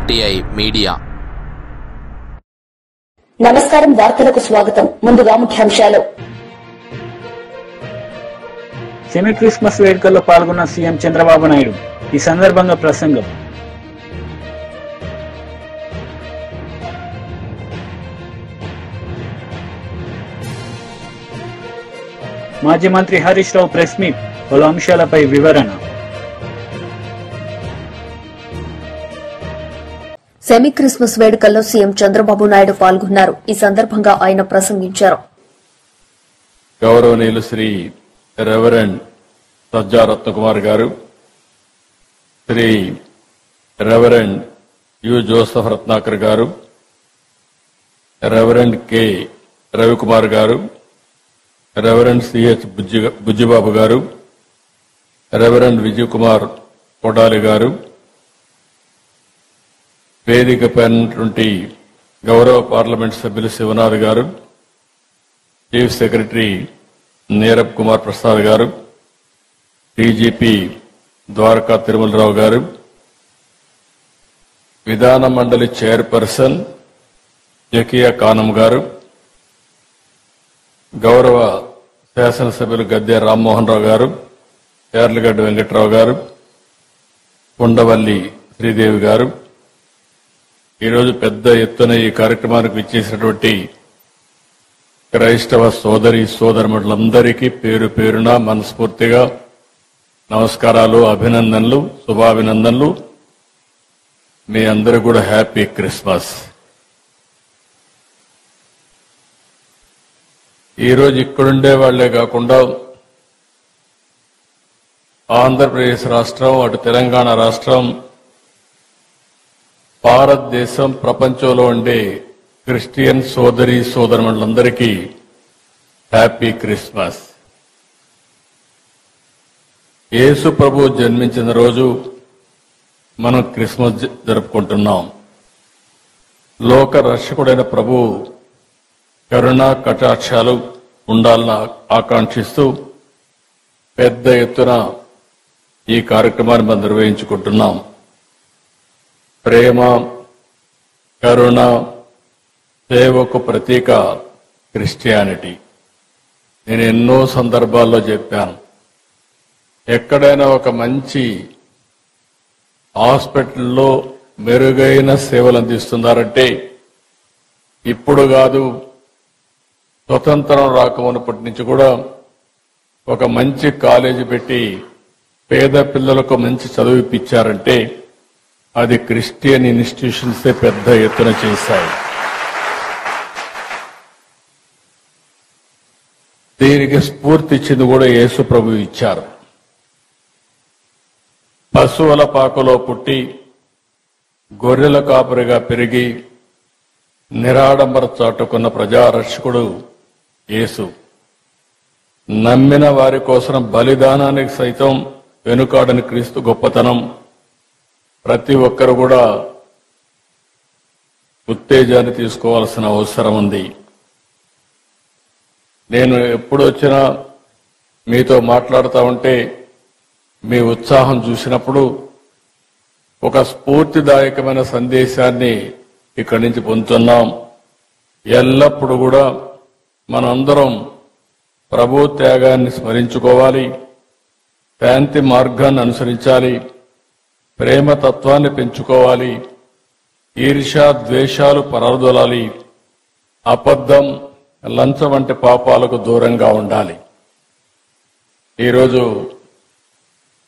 RTI media. నమస్కారం. వార్తలకు స్వాగతం. ముందుగా ముఖ్యాంశాలు. సెమీ క్రిస్మస్ వేడుకల్లో పాల్గొన్న సీఎం చంద్రబాబు నాయుడు. ఈ సందర్భంగా ప్రసంగం. మాజీ మంత్రి హరీష్ రావు ప్రెస్ మీట్, పలు అంశాలపై వివరణ. సెమీ క్రిస్మస్ వేడుకల్లో సీఎం చంద్రబాబు నాయుడు పాల్గొన్నారు. ఈ సందర్భంగా ఆయన ప్రసంగించారు. గౌరవనీయులు Shri reverend Sajja Ratnakumar garu, Sri reverend U Joseph Ratnakar garu, reverend K Ravikumar గారు, రెవరెండ్ సిహెచ్ బుజ్జిబాబు గారు, రెవరెండ్ విజయ్ కుమార్ కొడాలి గారు, వేదికపై ఉన్నటువంటి గౌరవ పార్లమెంట్ సభ్యులు శివనాథ్ గారు, చీఫ్ సెక్రటరీ నీరబ్ కుమార్ ప్రసాద్ గారు, డీజీపీ ద్వారకా తిరుమలరావు గారు, విధాన మండలి చైర్పర్సన్ జకియా కానం గారు, గౌరవ శాసనసభ్యులు గద్దె రామ్మోహన్ రావు గారు, యార్లగడ్డ వెంకట్రావు గారు, ఉండవల్లి శ్రీదేవి గారు, ఈరోజు పెద్ద ఎత్తున ఈ కార్యక్రమానికి విచ్చేసినటువంటి క్రైస్తవ సోదరి సోదరులందరికీ పేరు పేరున మనస్ఫూర్తిగా నమస్కారాలు, అభినందనలు, శుభాభినందనలు. మీ అందరూ కూడా హ్యాపీ క్రిస్మస్. ఈరోజు ఇక్కడుండే వాళ్లే కాకుండా ఆంధ్రప్రదేశ్ రాష్ట్రం, అటు తెలంగాణ రాష్ట్రం, భారతదేశం, ప్రపంచంలో ఉండే క్రిస్టియన్ సోదరి సోదరులందరికీ హ్యాపీ క్రిస్మస్. యేసు ప్రభు జన్మించిన రోజు మనం క్రిస్మస్ జరుపుకుంటున్నాం. లోక రక్షకుడైన ప్రభు కరుణా కటాక్షాలు ఉండాలని ఆకాంక్షిస్తూ పెద్ద ఎత్తున ఈ కార్యక్రమాన్ని మనం నిర్వహించుకుంటున్నాం. ప్రేమ, కరుణ, సేవకు ప్రతీక క్రిస్టియానిటీ. నేను ఎన్నో సందర్భాల్లో చెప్పాను, ఎక్కడైనా ఒక మంచి హాస్పిటల్లో మెరుగైన సేవలు అందిస్తున్నారంటే ఇప్పుడు కాదు, స్వతంత్రం రాకమునప్పటి నుంచి కూడా ఒక మంచి కాలేజీ పెట్టి పేద పిల్లలకు మంచి చదువు ఇప్పించారంటే అది క్రిస్టియన్ ఇన్స్టిట్యూషన్సే పెద్ద ఎత్తున చేశాయి. దీనికి స్ఫూర్తి ఇచ్చింది కూడా యేసు ప్రభు ఇచ్చారు. పశువుల పాకలో పుట్టి గొర్రెల కాపరిగా పెరిగి నిరాడంబర చాటుకున్న ప్రజారక్షకుడు యేసు. నమ్మిన వారి కోసం బలిదానానికి సైతం వెనుకాడని క్రీస్తు గొప్పతనం ప్రతి ఒక్కరు కూడా ఉత్తేజాన్ని తీసుకోవాల్సిన అవసరం ఉంది. నేను ఎప్పుడు వచ్చినా మీతో మాట్లాడుతూ ఉంటే మీ ఉత్సాహం చూసినప్పుడు ఒక స్ఫూర్తిదాయకమైన సందేశాన్ని ఇక్కడి నుంచి పొందుతున్నాం. ఎల్లప్పుడూ కూడా మనందరం ప్రభు త్యాగాన్ని స్మరించుకోవాలి, శాంతి మార్గాన్ని అనుసరించాలి, ప్రేమ తత్వాన్ని పెంచుకోవాలి, ఈర్ష్య ద్వేషాలు పరారదొలాలి, అబద్ధం, లంచం వంటి పాపాలకు దూరంగా ఉండాలి. ఈరోజు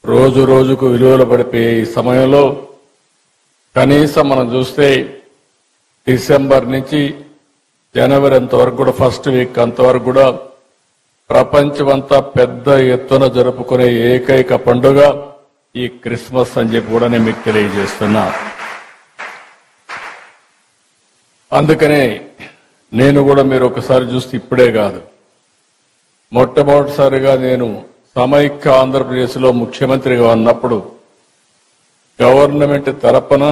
రోజు రోజుకు విలువలు పడిపోయే ఈ సమయంలో కనీసం మనం చూస్తే డిసెంబర్ నుంచి జనవరి అంతవరకు కూడా, ఫస్ట్ వీక్ అంతవరకు కూడా ప్రపంచమంతా పెద్ద ఎత్తున జరుపుకునే ఏకైక పండుగ ఈ క్రిస్మస్ అని చెప్పి కూడా నేను మీకు తెలియజేస్తున్నా. అందుకనే నేను కూడా మీరు ఒకసారి చూస్తే ఇప్పుడే కాదు, మొట్టమొదటిసారిగా నేను సమైక్య ఆంధ్రప్రదేశ్లో ముఖ్యమంత్రిగా ఉన్నప్పుడు గవర్నమెంట్ తరపున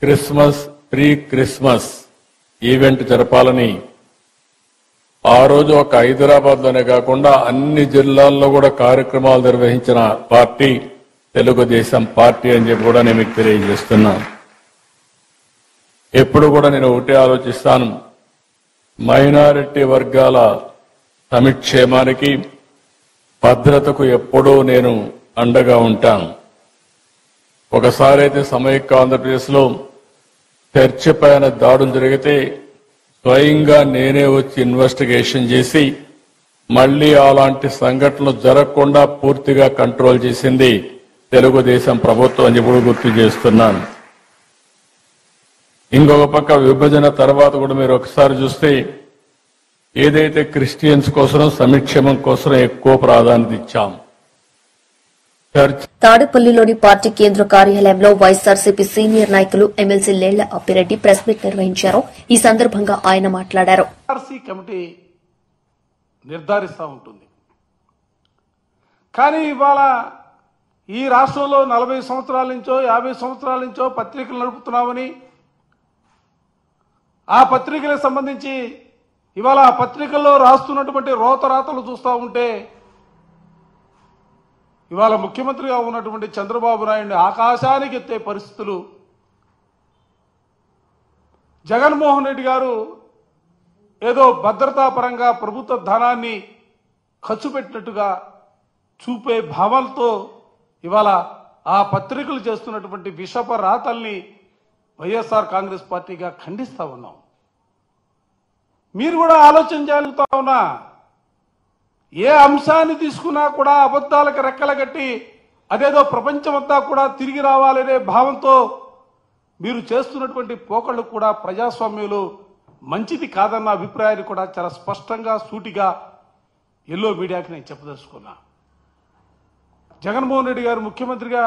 క్రిస్మస్, ప్రీ క్రిస్మస్ ఈవెంట్ జరపాలని ఆ రోజు ఒక హైదరాబాద్లోనే కాకుండా అన్ని జిల్లాల్లో కూడా కార్యక్రమాలు నిర్వహించిన పార్టీ తెలుగుదేశం పార్టీ అని చెప్పి కూడా నేను మీకు తెలియజేస్తున్నాను. ఎప్పుడు కూడా నేను ఒకటే ఆలోచిస్తాను, మైనారిటీ వర్గాల సంక్షేమానికి భద్రతకు ఎప్పుడూ నేను అండగా ఉంటాను. ఒకసారి అయితే సమైక్య ఆంధ్రప్రదేశ్లో చర్చ్ పైన దాడులు జరిగితే స్వయంగా నేనే వచ్చి ఇన్వెస్టిగేషన్ చేసి మళ్లీ అలాంటి సంఘటనలు జరగకుండా పూర్తిగా కంట్రోల్ చేసింది తెలుగుదేశం ప్రభుత్వం అని ఇప్పుడు గుర్తు చేస్తున్నాను. ఇంకొక పక్క విభజన తర్వాత కూడా మీరు ఒకసారి చూస్తే ఏదైతే క్రిస్టియన్స్ కోసం సంక్షేమం కోసం ఎక్కువ ప్రాధాన్యత ఇచ్చాం. తాడేపల్లిలోని పార్టీ కేంద్ర కార్యాలయంలో వైఎస్ఆర్సీపీ సీనియర్ నాయకులు MLC Lella Appireddy press meet నిర్వహించారు. ఈ సందర్భంగా ఆయన మాట్లాడారు. కమిటీ నిర్ధారిస్తూ ఉంటుంది, కానీ ఇవాళ ఈ రాష్ట్రంలో 40 సంవత్సరాల నుంచో 50 సంవత్సరాల నుంచో పత్రికలు నడుపుతున్నామని, ఆ పత్రికలకు సంబంధించి ఇవాళ ఆ పత్రికల్లో రాస్తున్నటువంటి రోతరాతలు చూస్తూ ఉంటే ఇవాళ ముఖ్యమంత్రిగా ఉన్నటువంటి చంద్రబాబు నాయుడిని ఆకాశానికి ఎత్తే పరిస్థితులు, జగన్మోహన్ రెడ్డి గారు ఏదో భద్రతా పరంగా ప్రభుత్వ ధనాన్ని ఖర్చు పెట్టినట్టుగా చూపే భావాలతో ఇవాళ ఆ పత్రికలు చేస్తున్నటువంటి విషప రాతల్ని వైఎస్ఆర్ కాంగ్రెస్ పార్టీగా ఖండిస్తా ఉన్నాం. మీరు కూడా ఆలోచన జరుగుతా ఉన్నా, ఏ అంశాన్ని తీసుకున్నా కూడా అబద్ధాలకు రెక్కలు కట్టి అదేదో ప్రపంచమంతా కూడా తిరిగి రావాలనే భావంతో మీరు చేస్తున్నటువంటి పోకళ్ళు కూడా ప్రజాస్వామ్యంలో మంచిది కాదన్న అభిప్రాయాన్ని కూడా చాలా స్పష్టంగా సూటిగా ఎల్లో మీడియాకి నేను చెప్పదలుచుకున్నా. జగన్మోహన్ రెడ్డి గారు ముఖ్యమంత్రిగా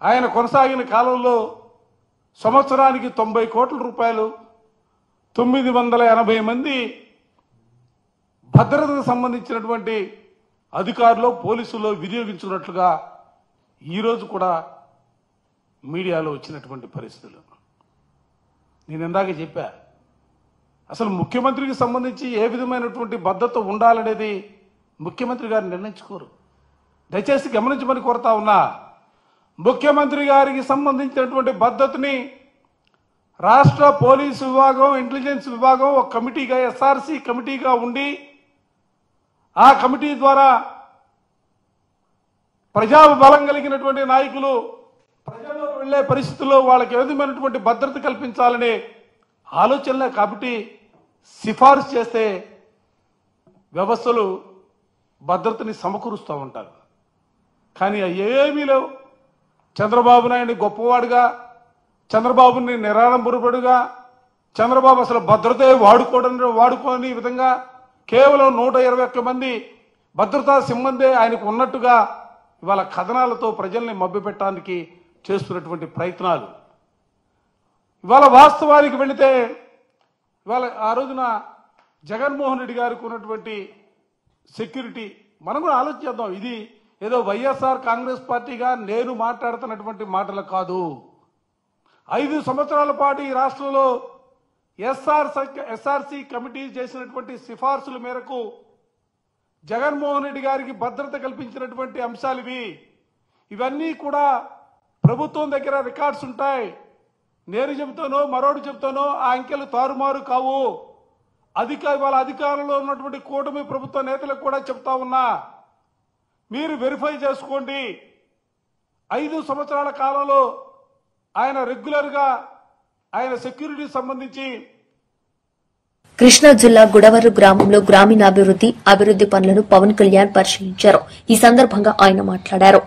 ఆయన కొనసాగిన కాలంలో సంవత్సరానికి 90 కోట్ల రూపాయలు 980 మంది భద్రతకు సంబంధించినటువంటి అధికారులు పోలీసులు వినియోగించున్నట్లుగా ఈరోజు కూడా మీడియాలో వచ్చినటువంటి పరిస్థితులు. నేను ఇందాక చెప్పా, అసలు ముఖ్యమంత్రికి సంబంధించి ఏ విధమైనటువంటి భద్రత ఉండాలనేది ముఖ్యమంత్రి గారు నిర్ణయించుకోరు. దయచేసి గమనించమని కోరుతా ఉన్నా, ముఖ్యమంత్రి గారికి సంబంధించినటువంటి భద్రతని రాష్ట్ర పోలీసు విభాగం, ఇంటెలిజెన్స్ విభాగం ఒక కమిటీగా ఎస్ఆర్సీ కమిటీగా ఉండి ఆ కమిటీ ద్వారా ప్రజాబలం కలిగినటువంటి నాయకులు ప్రజల్లోకి వెళ్లే పరిస్థితుల్లో వాళ్ళకి ఏ విధమైనటువంటి భద్రత కల్పించాలనే ఆలోచనలే కాబట్టి సిఫార్సు చేస్తే వ్యవస్థలు భద్రతని సమకూరుస్తూ ఉంటారు. కానీ ఏమీ లేవు. చంద్రబాబు నాయుడిని గొప్పవాడుగా, చంద్రబాబుని నిరాడంబరుడుగా, చంద్రబాబు అసలు భద్రతే వాడుకోని విధంగా కేవలం 121 మంది భద్రతా సిబ్బంది ఆయనకు ఉన్నట్టుగా ఇవాళ కథనాలతో ప్రజల్ని మభ్యపెట్టడానికి చేస్తున్నటువంటి ప్రయత్నాలు. ఇవాళ వాస్తవానికి వెళితే ఇవాళ ఆ రోజున జగన్మోహన్ రెడ్డి గారికి ఉన్నటువంటి సెక్యూరిటీ మనం కూడా ఆలోచిద్దాం. ఇది ఏదో వైఎస్ఆర్ కాంగ్రెస్ పార్టీగా నేను మాట్లాడుతున్నటువంటి మాటలు కాదు. 5 సంవత్సరాల పాటు ఈ రాష్ట్రంలో ఎస్ఆర్సీ కమిటీ చేసినటువంటి సిఫార్సుల మేరకు జగన్మోహన్ రెడ్డి గారికి భద్రత కల్పించినటువంటి అంశాలు ఇవన్నీ కూడా ప్రభుత్వం దగ్గర రికార్డ్స్ ఉంటాయి. నేను చెబుతానో మరోడు చెబుతానో ఆ అంకెలు తారుమారు కావు. వాళ్ళ అధికారంలో ఉన్నటువంటి కూటమి ప్రభుత్వ నేతలకు కూడా చెప్తా ఉన్నా, మీరు వెరిఫై చేసుకోండి. 5 సంవత్సరాల కాలంలో ఆయన రెగ్యులర్ గా ఆయన సెక్యూరిటీ సంబంధించి కృష్ణా జిల్లా గుడవరు గ్రామంలో అభివృద్ది పనులను పవన్ కళ్యాణ్ పరిశీలించారు. ఈ సందర్భంగా ఆయన మాట్లాడారు.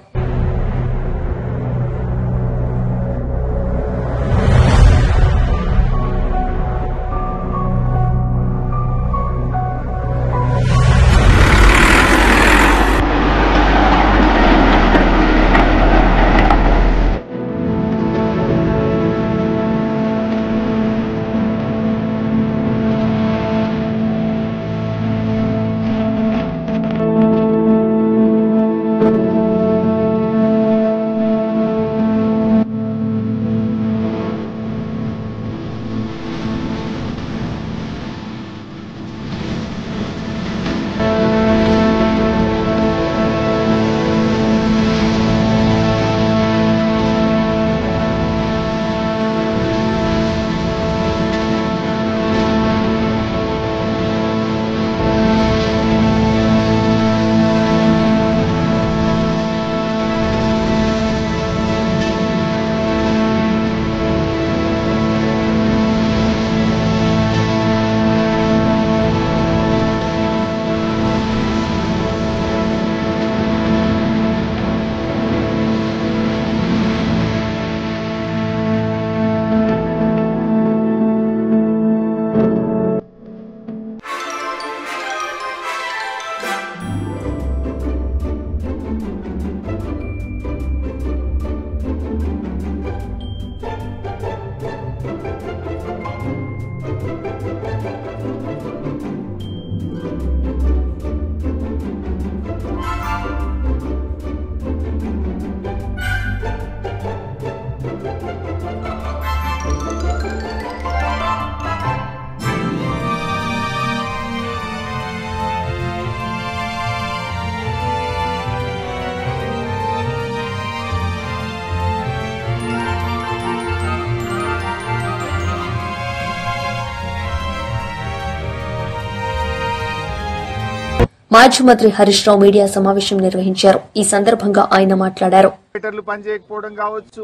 మాజీ మంత్రి హరీష్ రావు మీడియా సమావేశం నిర్వహించారు. ఈ సందర్భంగా ఆయన మాట్లాడారు. మీటర్లు పనిచేయకపోవడం కావచ్చు,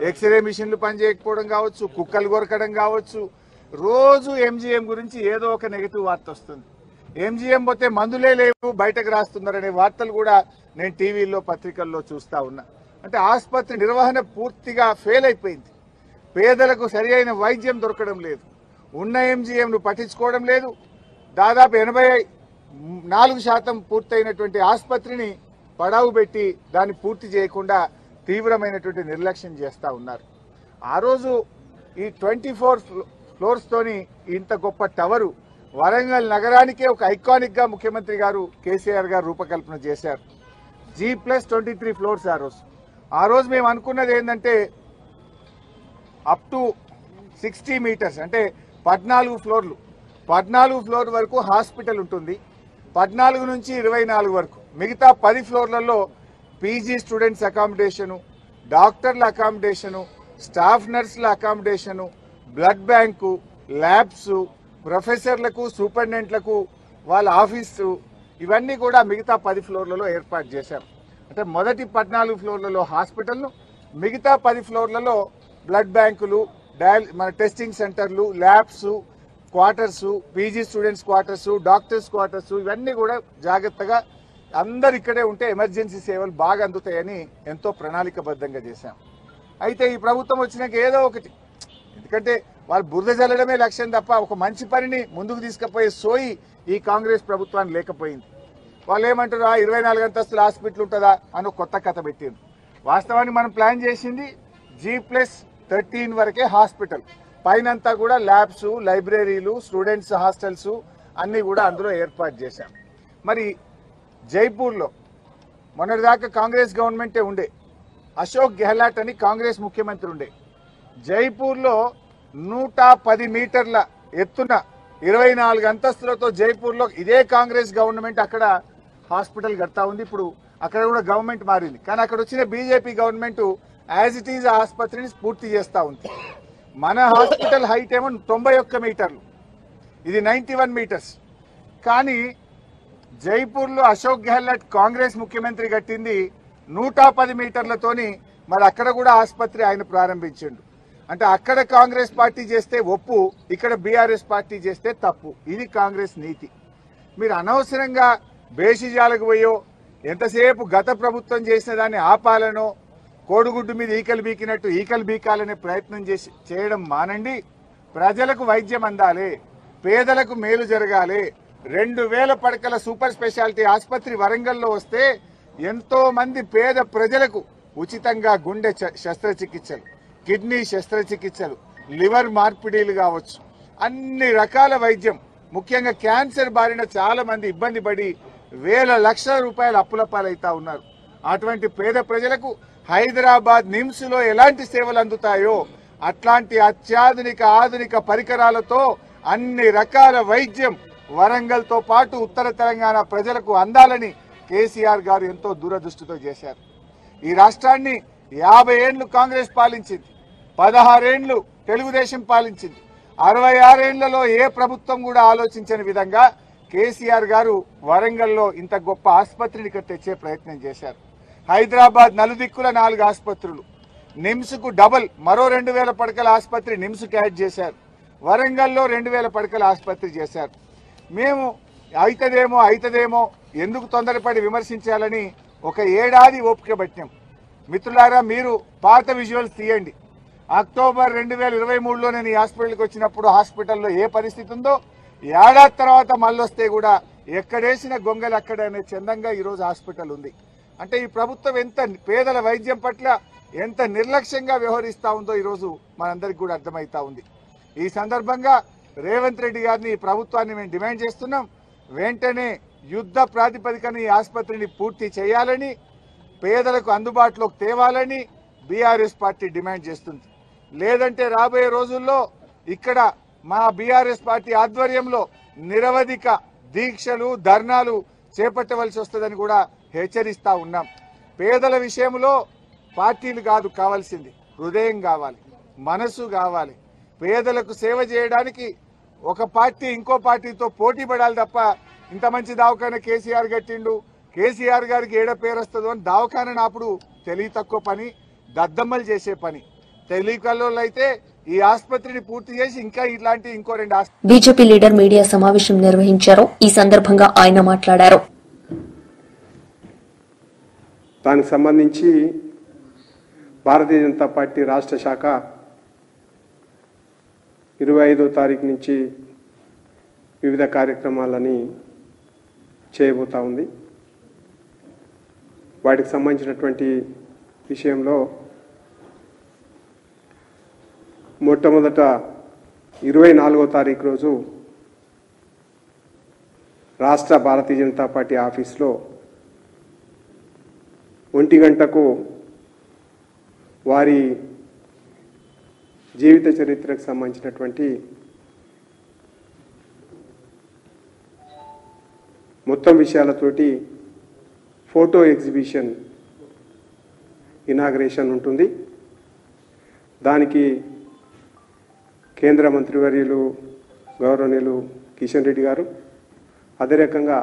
ఎక్స్రే మిషన్లు పనిచేయకపోవడం కావచ్చు, కుక్కలు కొరకడం కావచ్చు, రోజు ఎంజీఎం గురించి ఏదో ఒక నెగటివ్ వార్త వస్తుంది. ఎంజీఎం పోతే మందులే లేవు బయటకు రాస్తున్నారనే వార్తలు కూడా నేను టీవీల్లో పత్రికల్లో చూస్తా ఉన్నా. అంటే ఆసుపత్రి నిర్వహణ పూర్తిగా ఫెయిల్ అయిపోయింది. పేదలకు సరి అయిన వైద్యం దొరకడం లేదు. ఉన్న ఎంజీఎంను పట్టించుకోవడం లేదు. దాదాపు 84% పూర్తయినటువంటి ఆసుపత్రిని పడావు పెట్టి దాన్ని పూర్తి చేయకుండా తీవ్రమైనటువంటి నిర్లక్ష్యం చేస్తా ఉన్నారు. ఆ రోజు ఈ 24 ఫ్లోర్స్ తోని ఇంత గొప్ప టవరు వరంగల్ నగరానికే ఒక ఐకానిక్ గా ముఖ్యమంత్రి గారు కేసీఆర్ గారు రూపకల్పన చేశారు. G+23 ఫ్లోర్స్ ఆ రోజు మేము అనుకున్నది ఏంటంటే అప్ టు 60 మీటర్స్ అంటే 14 ఫ్లోర్లు, 14 ఫ్లోర్ వరకు హాస్పిటల్ ఉంటుంది. 14 నుంచి 24 వరకు మిగతా 10 ఫ్లోర్లలో పీజీ స్టూడెంట్స్ అకామిడేషను, డాక్టర్ల అకామిడేషను, స్టాఫ్ నర్సుల అకామిడేషను, బ్లడ్ బ్యాంకు, ల్యాబ్స్, ప్రొఫెసర్లకు, సూపరింటెండెంట్లకు వాళ్ళ ఆఫీసు, ఇవన్నీ కూడా మిగతా 10 ఫ్లోర్లలో ఏర్పాటు చేశాం. అంటే మొదటి 14 ఫ్లోర్లలో హాస్పిటల్ను, మిగతా 10 ఫ్లోర్లలో బ్లడ్ బ్యాంకులు, మన టెస్టింగ్ సెంటర్లు, labs, quarters, PG students quarters, doctors quarters, ఇవన్నీ కూడా జాగ్రత్తగా అందరు ఇక్కడే ఉంటే ఎమర్జెన్సీ సేవలు బాగా అందుతాయని ఎంతో ప్రణాళికబద్ధంగా చేశాం. అయితే ఈ ప్రభుత్వం వచ్చినాక ఏదో ఒకటి, ఎందుకంటే వాళ్ళు బురద జల్లడమే లక్ష్యం తప్ప ఒక మంచి పనిని ముందుకు తీసుకుపోయే సోయి ఈ కాంగ్రెస్ ప్రభుత్వానికి లేకపోయింది. వాళ్ళు ఏమంటారు, 24 అంతస్తుల హాస్పిటల్ ఉంటుందా అని కొత్త కథ పెట్టింది. వాస్తవానికి మనం ప్లాన్ చేసింది G+13 వరకే హాస్పిటల్, పైనంతా కూడా ల్యాబ్స్, లైబ్రరీలు, స్టూడెంట్స్ హాస్టల్స్ అన్నీ కూడా అందులో ఏర్పాటు చేశాం. మరి జైపూర్లో మొన్నటిదాకా కాంగ్రెస్ గవర్నమెంటే ఉండే, అశోక్ గెహ్లాట్ అని కాంగ్రెస్ ముఖ్యమంత్రి ఉండే. జైపూర్లో 110 మీటర్ల ఎత్తున 24 అంతస్తులతో జైపూర్లో ఇదే కాంగ్రెస్ గవర్నమెంట్ అక్కడ హాస్పిటల్ కడతా ఉంది. ఇప్పుడు అక్కడ కూడా గవర్నమెంట్ మారింది, కానీ అక్కడ వచ్చిన BJP government as it is ఆసుపత్రిని పూర్తి చేస్తా ఉంది. మన హాస్పిటల్ హైట్ ఏమో 91 మీటర్లు, ఇది 91 మీటర్స్. కానీ జైపూర్లో అశోక్ గెహ్లాట్ కాంగ్రెస్ ముఖ్యమంత్రి కట్టింది 110 మీటర్లతోని. మరి అక్కడ కూడా ఆసుపత్రి ఆయన ప్రారంభించిండు. అంటే అక్కడ కాంగ్రెస్ పార్టీ చేస్తే ఒప్పు, ఇక్కడ బీఆర్ఎస్ పార్టీ చేస్తే తప్పు. ఇది కాంగ్రెస్ నీతి. మీరు అనవసరంగా బేషిజాలకు పోయో ఎంతసేపు గత ప్రభుత్వం చేసిన దాన్ని ఆపాలనో, కోడిగుడ్డు మీద ఈకలు బీకినట్టు ఈకలు బీకాలనే ప్రయత్నం చేయడం మానండి. ప్రజలకు వైద్యం అందాలి, పేదలకు మేలు జరగాలి. 2000 పడకల సూపర్ స్పెషాలిటీ ఆసుపత్రి వరంగల్లో వస్తే ఎంతో మంది పేద ప్రజలకు ఉచితంగా గుండె శస్త్రచికిత్సలు, కిడ్నీ శస్త్రచికిత్సలు, లివర్ మార్పిడీలు కావచ్చు, అన్ని రకాల వైద్యం, ముఖ్యంగా క్యాన్సర్ బారిన చాలా మంది ఇబ్బంది పడి వేల లక్షల రూపాయల అప్పుల పాలైతా ఉన్నారు. అటువంటి పేద ప్రజలకు హైదరాబాద్ నిమ్స్ లో ఎలాంటి సేవలు అందుతాయో అట్లాంటి అత్యాధునిక ఆధునిక పరికరాలతో అన్ని రకాల వైద్యం వరంగల్ తో పాటు ఉత్తర తెలంగాణ ప్రజలకు అందాలని కేసీఆర్ గారు ఎంతో దూరదృష్టితో చేశారు. ఈ రాష్ట్రాన్ని 50 ఏళ్లు కాంగ్రెస్ పాలించింది, 16 ఏళ్లు తెలుగుదేశం పాలించింది. 66 ఏళ్లలో ఏ ప్రభుత్వం కూడా ఆలోచించని విధంగా కేసీఆర్ గారు వరంగల్లో ఇంత గొప్ప ఆసుపత్రిని తెచ్చే ప్రయత్నం చేశారు. హైదరాబాద్ నలుదిక్కుల 4 ఆసుపత్రులు, నిమ్స్ కు డబల్ మరో 2000 పడకల ఆసుపత్రి నిమ్స్ కి యాడ్ చేశారు. వరంగల్లో 2000 పడకల ఆసుపత్రి చేశారు. మేము అయితదేమో ఎందుకు తొందరపడి విమర్శించాలని ఒక ఏడాది ఓపిక పట్టాం. మిత్రులారా, మీరు పాత విజువల్స్ తీయండి. అక్టోబర్ 2023లో నేను ఈ హాస్పిటల్కి వచ్చినప్పుడు హాస్పిటల్లో ఏ పరిస్థితి ఉందో, ఏడాది తర్వాత మళ్ళొస్తే కూడా ఎక్కడేసిన గొంగలు అక్కడ అనే చందంగా ఈరోజు హాస్పిటల్ ఉంది. అంటే ఈ ప్రభుత్వం ఎంత పేదల వైద్యం పట్ల ఎంత నిర్లక్ష్యంగా వ్యవహరిస్తా ఉందో ఈరోజు మనందరికీ కూడా అర్థమవుతా ఉంది. ఈ సందర్భంగా రేవంత్ రెడ్డి గారిని, ఈ ప్రభుత్వాన్ని మేము డిమాండ్ చేస్తున్నాం. వెంటనే యుద్ధ ప్రాతిపదికన ఈ ఆసుపత్రిని పూర్తి చేయాలని, పేదలకు అందుబాటులోకి తేవాలని బీఆర్ఎస్ పార్టీ డిమాండ్ చేస్తుంది. లేదంటే రాబోయే రోజుల్లో ఇక్కడ మా బీఆర్ఎస్ పార్టీ ఆధ్వర్యంలో నిరవధిక దీక్షలు, ధర్నాలు చేపట్టవలసి వస్తుందని కూడా హెచ్చరిస్తా ఉన్నాం. పేదల విషయంలో పార్టీలు కాదు కావాల్సింది, హృదయం కావాలి, మనసు కావాలి. పేదలకు సేవ చేయడానికి ఒక పార్టీ ఇంకో పార్టీతో పోటీ పడాలి తప్ప ఇంత మంచి దవాఖాన కేసీఆర్ కట్టిండు, కేసీఆర్ గారికి ఏడ పేరు వస్తుందో అని దవాఖాన నాపుడు తెలివి తక్కువ పని, దద్దమ్మలు చేసే పని. తెలివికల్లోళ్ళు అయితే ఈ ఆసుపత్రిని పూర్తి చేసి ఇంకా ఇట్లాంటి ఇంకో 2 బీజేపీ లీడర్ మీడియా సమావేశం నిర్వహించారు. ఈ సందర్భంగా ఆయన మాట్లాడారు. దానికి సంబంధించి భారతీయ జనతా పార్టీ రాష్ట్ర శాఖ 25వ తారీఖు నుంచి వివిధ కార్యక్రమాలని చేయబోతా ఉంది. వాటికి సంబంధించినటువంటి విషయంలో మొట్టమొదట 24వ తారీఖు రోజు రాష్ట్ర భారతీయ జనతా పార్టీ ఆఫీస్లో 1 గంటకు వారి జీవిత చరిత్రకు సంబంధించినటువంటి మొత్తం విషయాలతోటి ఫోటో ఎగ్జిబిషన్ ఇనాగ్రేషన్ ఉంటుంది. దానికి కేంద్ర మంత్రివర్యులు గౌరవనీయులు కిషన్ రెడ్డి గారు, అదే రకంగా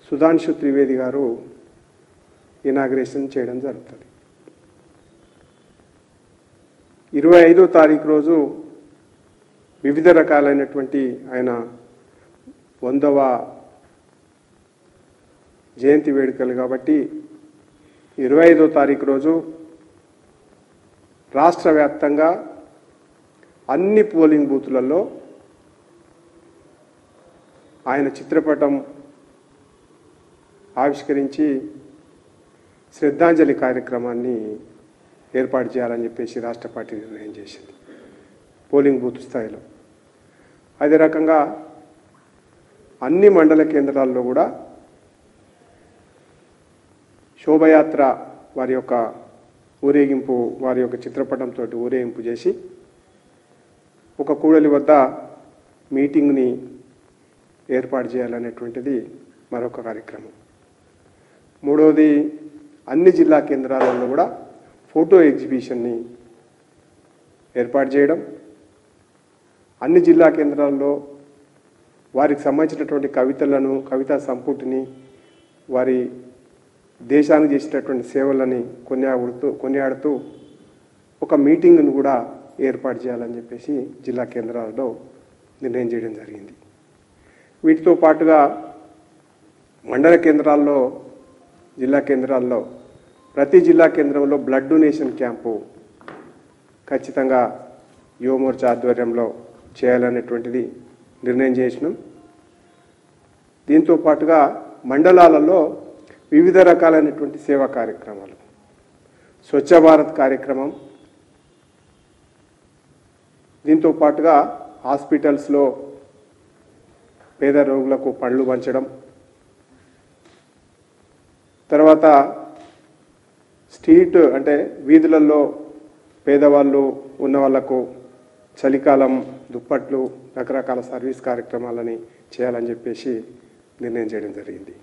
సుధాంశు త్రివేది గారు ఇనాగ్రేషన్ చేయడం జరుగుతుంది. 25వ తారీఖు రోజు వివిధ రకాలైనటువంటి ఆయన 100వ జయంతి వేడుకలు కాబట్టి 25వ తారీఖు రోజు రాష్ట్ర వ్యాప్తంగా అన్ని పోలింగ్ బూతులలో ఆయన చిత్రపటం ఆవిష్కరించి శ్రద్ధాంజలి కార్యక్రమాన్ని ఏర్పాటు చేయాలని చెప్పేసి రాష్ట్ర పార్టీ నిర్ణయం చేసింది పోలింగ్ బూత్ స్థాయిలో. అదే రకంగా అన్ని మండల కేంద్రాల్లో కూడా శోభయాత్ర వారి యొక్క ఊరేగింపు, వారి యొక్క చిత్రపటంతో ఊరేగింపు చేసి ఒక కూడలి వద్ద మీటింగ్ని ఏర్పాటు చేయాలనేటువంటిది మరొక కార్యక్రమం. మూడవది అన్ని జిల్లా కేంద్రాలలో కూడా ఫోటో ఎగ్జిబిషన్ని ఏర్పాటు చేయడం, అన్ని జిల్లా కేంద్రాల్లో వారికి సంబంధించినటువంటి కవితలను, కవితా సంపుటిని, వారి దేశానికి చేసినటువంటి సేవలని కొనియాడుతూ ఒక మీటింగ్ను కూడా ఏర్పాటు చేయాలని చెప్పేసి జిల్లా కేంద్రాల్లో నిర్ణయం చేయడం జరిగింది. వీటితో పాటుగా మండల కేంద్రాల్లో, జిల్లా కేంద్రాల్లో ప్రతి జిల్లా కేంద్రంలో బ్లడ్ డొనేషన్ క్యాంపు ఖచ్చితంగా యువమోర్చా ఆధ్వర్యంలో చేయాలనేటువంటిది నిర్ణయం చేసినాం. దీంతో పాటుగా మండలాలలో వివిధ రకాలైనటువంటి సేవా కార్యక్రమాలు, స్వచ్ఛ భారత్ కార్యక్రమం, దీంతో పాటుగా హాస్పిటల్స్లో పేద రోగులకు పండ్లు పంచడం, తర్వాత స్ట్రీట్ అంటే వీధులలో పేదవాళ్ళు ఉన్న వాళ్లకు చలికాలం దుప్పట్లు, రకరకాల సర్వీస్ కార్యక్రమాలని చేయాలని చెప్పేసి నిర్ణయం చేయడం జరిగింది.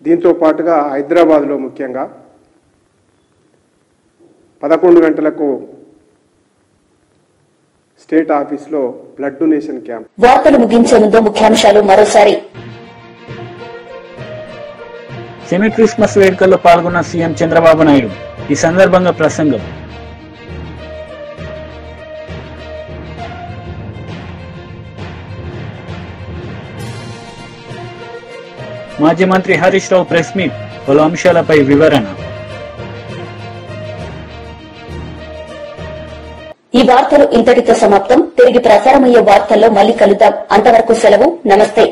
దీంతో పాటుగా హైదరాబాద్లో ముఖ్యంగా 11 గంటలకు స్టేట్ ఆఫీస్లో బ్లడ్ డొనేషన్ క్యాంప్. వార్తలు ముగించే ముందు ముఖ్యాంశాలు మరోసారి. సెమీ క్రిస్మస్ వేడుకల్లో పాల్గొన్న సీఎం చంద్రబాబు నాయుడు. ఈ సందర్భంగా ప్రసంగం. మాజీ మంత్రి హరీష్ రావు ప్రెస్ మీట్, పలు అంశాలపై వివరణ. ఈ వార్తలు ఇంతటితో సమాప్తం. తిరిగి ప్రసారమయ్యే వార్తల్లో మళ్ళీ కలుద్దాం. అంతవరకు సెలవు. నమస్తే.